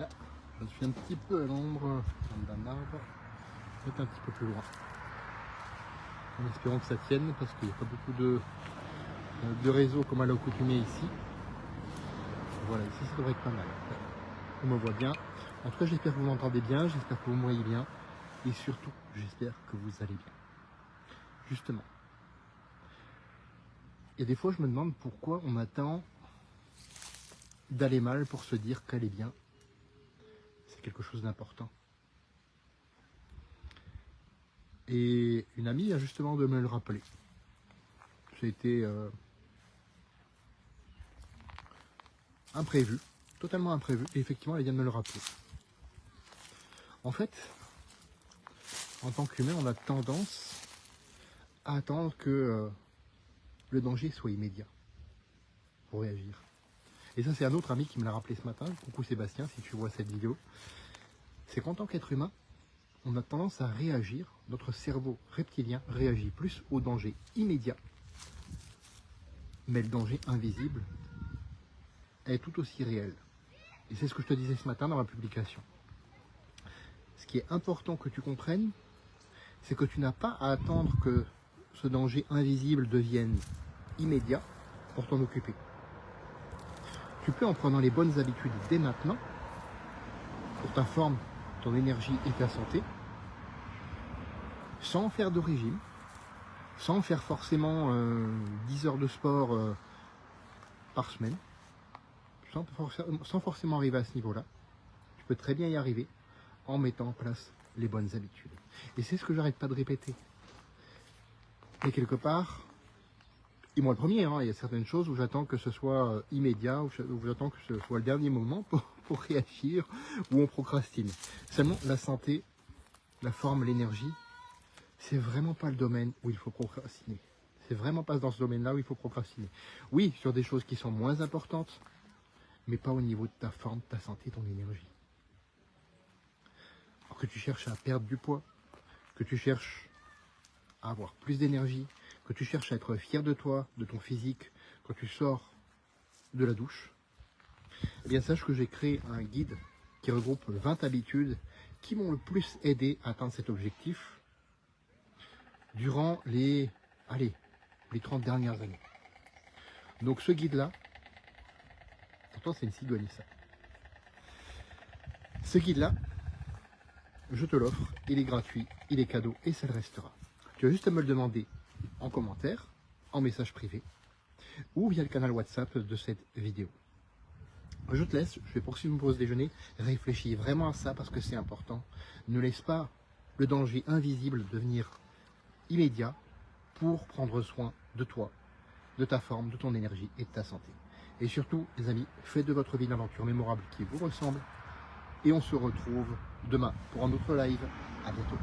Ah, je suis un petit peu à l'ombre d'un arbre, peut-être un petit peu plus loin. En espérant que ça tienne, parce qu'il n'y a pas beaucoup de réseau comme à l'accoutumée ici. Voilà, ici ça devrait être pas mal. On me voit bien. En tout cas, j'espère que vous m'entendez bien, j'espère que vous me voyez bien. Et surtout, j'espère que vous allez bien. Justement. Et des fois, je me demande pourquoi on attend d'aller mal pour se dire qu'aller bien, c'est quelque chose d'important. Et une amie vient justement de me le rappeler. C'était imprévu, totalement imprévu, et effectivement, elle vient de me le rappeler. En fait, en tant qu'humain, on a tendance à attendre que le danger soit immédiat pour réagir. Et ça, c'est un autre ami qui me l'a rappelé ce matin. Coucou Sébastien, si tu vois cette vidéo. C'est qu'en tant qu'être humain, on a tendance à réagir, notre cerveau reptilien réagit plus au danger immédiat, mais le danger invisible est tout aussi réel. Et c'est ce que je te disais ce matin dans ma publication. Ce qui est important que tu comprennes, c'est que tu n'as pas à attendre que ce danger invisible devienne immédiat pour t'en occuper. Tu peux, en prenant les bonnes habitudes dès maintenant, pour ta forme, ton énergie et ta santé, sans faire de régime, sans faire forcément 10 heures de sport par semaine, sans forcément arriver à ce niveau-là, tu peux très bien y arriver en mettant en place les bonnes habitudes. Et c'est ce que j'arrête pas de répéter. Et quelque part, et moi le premier, il y a certaines choses où j'attends que ce soit immédiat, où j'attends que ce soit le dernier moment pour réagir, où on procrastine. Seulement, la santé, la forme, l'énergie, c'est vraiment pas le domaine où il faut procrastiner. C'est vraiment pas dans ce domaine-là où il faut procrastiner. Oui, sur des choses qui sont moins importantes, mais pas au niveau de ta forme, ta santé, ton énergie. Alors que tu cherches à perdre du poids, que tu cherches à avoir plus d'énergie, que tu cherches à être fier de toi, de ton physique, quand tu sors de la douche, eh bien sache que j'ai créé un guide qui regroupe 20 habitudes qui m'ont le plus aidé à atteindre cet objectif durant les 30 dernières années. Donc ce guide-là, pourtant c'est une cigogne ça. Ce guide-là, je te l'offre, il est gratuit, il est cadeau et ça le restera. Tu as juste à me le demander en commentaire, en message privé ou via le canal WhatsApp de cette vidéo. Je te laisse, je vais poursuivre mon pause déjeuner. Réfléchis vraiment à ça parce que c'est important. Ne laisse pas le danger invisible devenir immédiat pour prendre soin de toi, de ta forme, de ton énergie et de ta santé. Et surtout, les amis, faites de votre vie une aventure mémorable qui vous ressemble. Et on se retrouve demain pour un autre live. À bientôt.